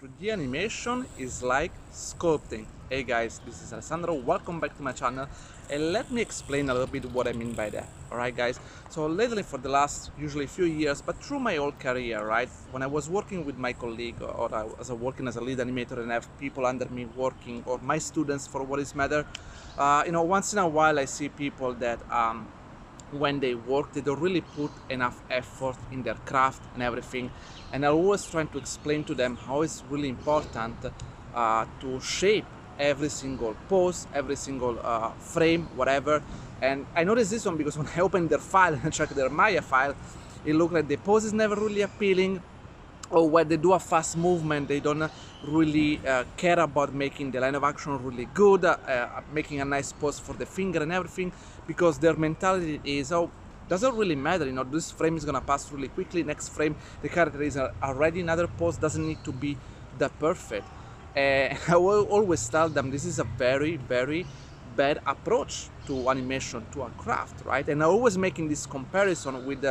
3D animation is like sculpting. Hey guys, this is Alessandro, welcome back to my channel, and let me explain a little bit what I mean by that. Alright guys, so lately for the last usually few years, but through my whole career, right, when I was working with my colleague or I was working as a lead animator and have people under me working, or my students for what is matter, once in a while I see people that when they work, they don't really put enough effort in their craft and everything. And I'm always trying to explain to them how it's really important to shape every single pose, every single frame, whatever. And I noticed this one because when I opened their file and checked their Maya file, it looked like the pose is never really appealing, or when they do a fast movement, they don't really care about making the line of action really good, making a nice pose for the finger and everything, because their mentality is, oh, doesn't really matter, this frame is gonna pass really quickly, next frame the character is already another pose, doesn't need to be that perfect. And I will always tell them this is a very, very bad approach to animation, to a craft, right? And I'm always making this comparison with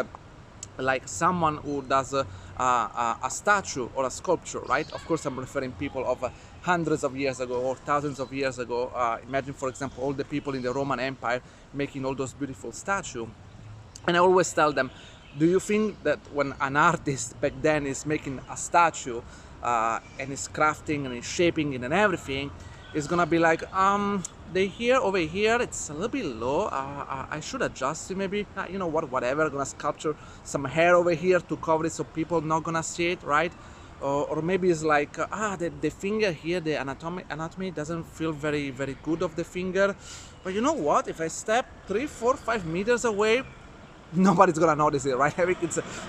like someone who does a statue or a sculpture, right? Of course, I'm referring people of hundreds of years ago or thousands of years ago. Imagine, for example, all the people in the Roman Empire making all those beautiful statues. And I always tell them, do you think that when an artist back then is making a statue and is crafting and is shaping it and everything, it's gonna be like, over here, it's a little bit low, I should adjust it maybe, you know what, whatever, gonna sculpture some hair over here to cover it so people not gonna see it, right? Or maybe it's like, the finger here, the anatomy doesn't feel very, very good of the finger, but you know what, if I step 3, 4, 5 meters away, nobody's gonna notice it, right? I mean,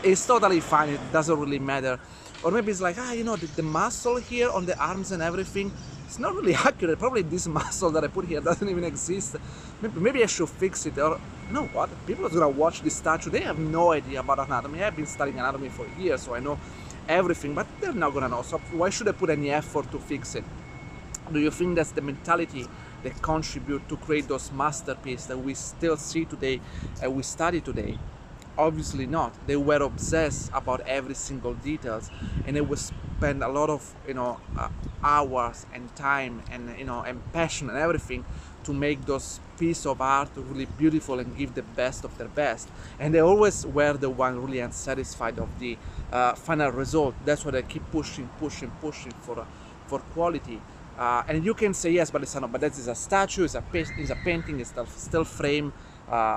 it's totally fine, it doesn't really matter. Or maybe it's like, the muscle here on the arms and everything, it's not really accurate. Probably this muscle that I put here doesn't even exist. Maybe I should fix it. Or, you know what? People are gonna watch this statue, they have no idea about anatomy. I've been studying anatomy for years, so I know everything, but they're not gonna know. So why should I put any effort to fix it? Do you think that's the mentality that contribute to create those masterpieces that we still see today and we study today? Obviously not. They were obsessed about every single details, and they would spend a lot of hours and time and passion and everything to make those pieces of art really beautiful and give the best of their best. And they always were the one really unsatisfied of the final result. That's why they keep pushing for quality. And you can say, yes, but that is a statue, it's a painting, it's a still frame.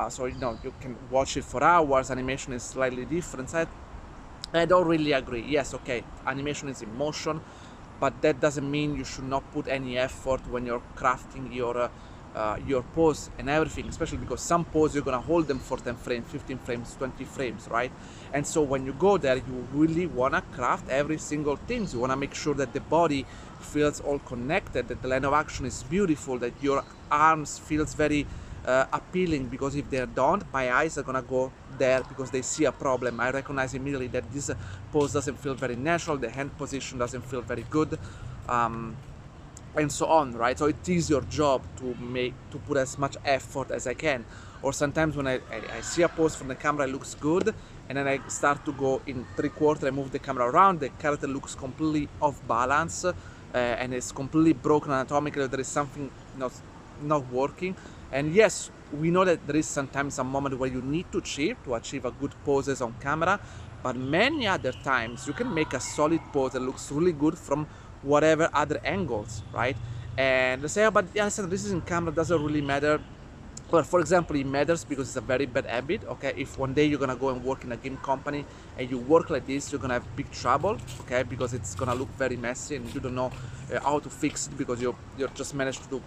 So you can watch it for hours. Animation is slightly different. I don't really agree. Yes, okay, animation is in motion, but that doesn't mean you should not put any effort when you're crafting your pose and everything, especially because some pose you're gonna hold them for 10 frames, 15 frames, 20 frames, right? And so when you go there, you really wanna craft every single thing. You wanna make sure that the body feels all connected, that the line of action is beautiful, that your arms feels very appealing, because if they don't, my eyes are gonna go there because they see a problem. I recognize immediately that this pose doesn't feel very natural, the hand position doesn't feel very good, and so on, right? So it is your job to put as much effort as I can. Or sometimes when I see a pose from the camera, it looks good, and then I start to go in 3/4, I move the camera around, the character looks completely off balance, and it's completely broken anatomically, there is something not working. And yes, we know that there is sometimes a moment where you need to achieve a good poses on camera, but many other times you can make a solid pose that looks really good from whatever other angles, right? And they say, but yeah, this is in camera, doesn't really matter. Well, for example, it matters because it's a very bad habit, okay? If one day you're gonna go and work in a game company and you work like this, you're gonna have big trouble, okay? Because it's gonna look very messy and you don't know how to fix it, because you're just managed to do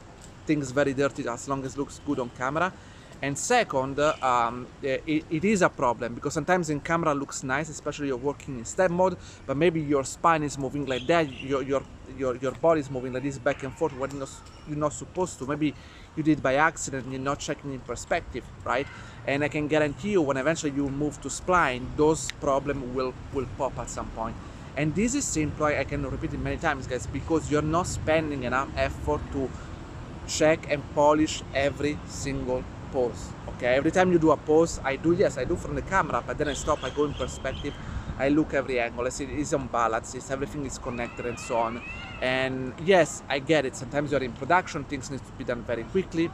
things very dirty as long as it looks good on camera. And second, it is a problem because sometimes in camera looks nice, especially you're working in step mode, but maybe your spine is moving like that, your body is moving like this back and forth when you're not supposed to. Maybe you did by accident, you're not checking in perspective, right? And I can guarantee you, when eventually you move to spline, those problems will pop at some point. And this is simple, I can repeat it many times, guys, because you're not spending enough effort to check and polish every single pose. Okay, every time you do a pose, I do from the camera, but then I stop, I go in perspective, I look every angle, I see it's on balance, everything is connected and so on. And yes, I get it, sometimes you're in production, things need to be done very quickly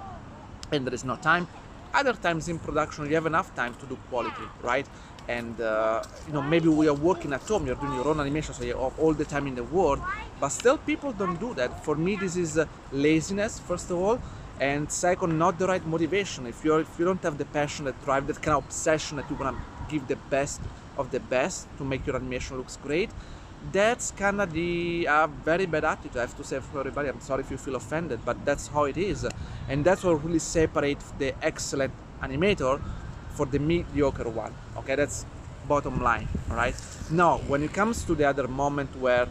and there is no time. Other times in production you have enough time to do quality, right? And you know, maybe we are working at home, you're doing your own animation, so you have all the time in the world, but still people don't do that. For me, this is laziness, first of all, and second, not the right motivation. If you don't have the passion, that drive, that kind of obsession that you want to give the best of the best to make your animation looks great, that's kind of the very bad attitude, I have to say, for everybody. I'm sorry if you feel offended, but that's how it is, and that's what really separates the excellent animator for the mediocre one. Okay, that's bottom line. All right, now when it comes to the other moment where,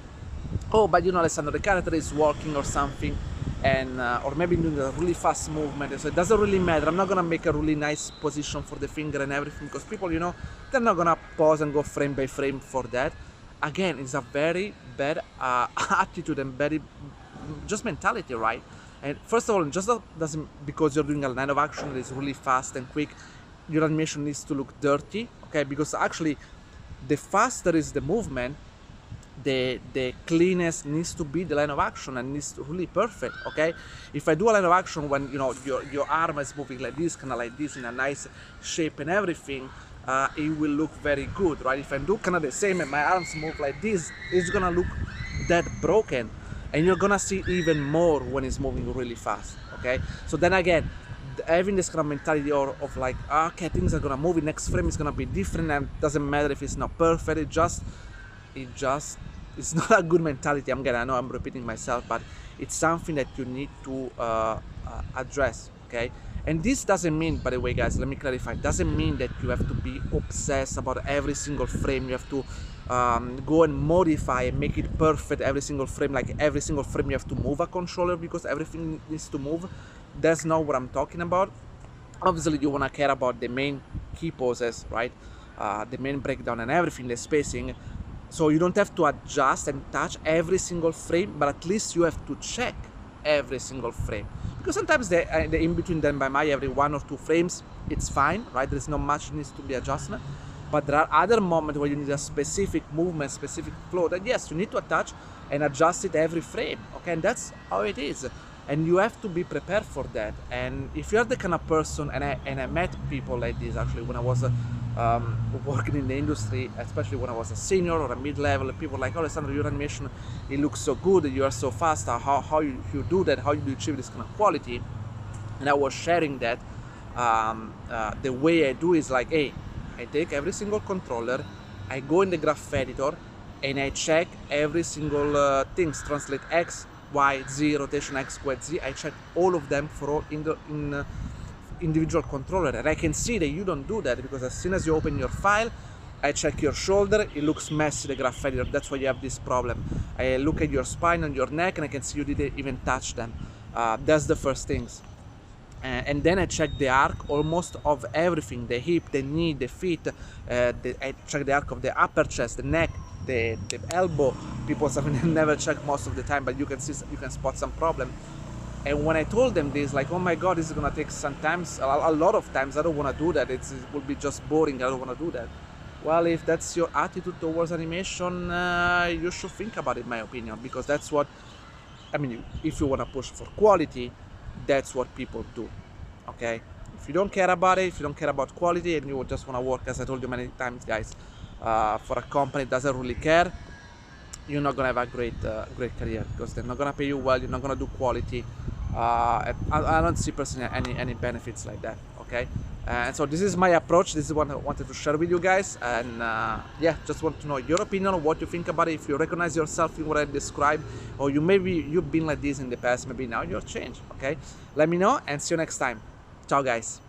oh, but you know, Alessandro, the character is walking or something, and or maybe doing a really fast movement, so it doesn't really matter, I'm not gonna make a really nice position for the finger and everything, because people, you know, they're not gonna pause and go frame by frame for that. Again, it's a very bad attitude and very just mentality, right? And first of all, just doesn't, because you're doing a line of action that is really fast and quick, your animation needs to look dirty, okay? Because actually, the faster is the movement, the cleanest needs to be the line of action, and needs to really perfect, okay? If I do a line of action when, you know, your arm is moving like this, kind of like this, in a nice shape and everything, it will look very good, right? If I do kind of the same and my arms move like this, it's gonna look that broken, and you're gonna see even more when it's moving really fast, okay? So then again, having this kind of mentality of like, okay, things are gonna move, in next frame is gonna be different, and it doesn't matter if it's not perfect, it's not a good mentality. I know I'm repeating myself, but it's something that you need to address, okay? And this doesn't mean, by the way, guys, let me clarify, it doesn't mean that you have to be obsessed about every single frame. You have to go and modify and make it perfect every single frame. Like every single frame you have to move a controller because everything needs to move. That's not what I'm talking about. Obviously, you want to care about the main key poses, right? The main breakdown and everything, the spacing. So you don't have to adjust and touch every single frame, but at least you have to check every single frame. Because sometimes the in between them by my every 1 or 2 frames, it's fine, right? There's not much needs to be adjustment. But there are other moments where you need a specific movement, specific flow that yes, you need to attach and adjust it every frame, okay? And that's how it is. And you have to be prepared for that. And if you're the kind of person, and I met people like this actually when I was working in the industry, especially when I was a senior or a mid-level, people like, oh, Alessandro, your animation, it looks so good, you are so fast, how you do that, how you do achieve this kind of quality. And I was sharing that the way I do is like, hey, I take every single controller, I go in the graph editor, and I check every single things, translate X, Y, Z, rotation X, Y, Z. I check all of them for all individual controller, and I can see that you don't do that, because as soon as you open your file, I check your shoulder, it looks messy, the graph editor, that's why you have this problem. I look at your spine and your neck, and I can see you didn't even touch them. That's the first things. And then I check the arc almost of everything, the hip, the knee, the feet, I check the arc of the upper chest, the neck, the elbow. People never check most of the time, but you can spot some problem. And when I told them this, like, oh my god, this is gonna take sometimes a lot of times, I don't want to do that, it will be just boring, I don't want to do that. Well, if that's your attitude towards animation, you should think about it, in my opinion, because that's what, I mean, if you want to push for quality, that's what people do, okay? If you don't care about it, if you don't care about quality, and you just want to work, as I told you many times, guys, for a company that doesn't really care, you're not gonna have a great career, because they're not gonna pay you well, you're not gonna do quality. I don't see personally any benefits like that, okay? And so this is my approach, this is what I wanted to share with you guys, and yeah, just want to know your opinion, what you think about it, if you recognize yourself in what I described, or you've been like this in the past, maybe now you're changed, okay? Let me know, and see you next time. Ciao, guys.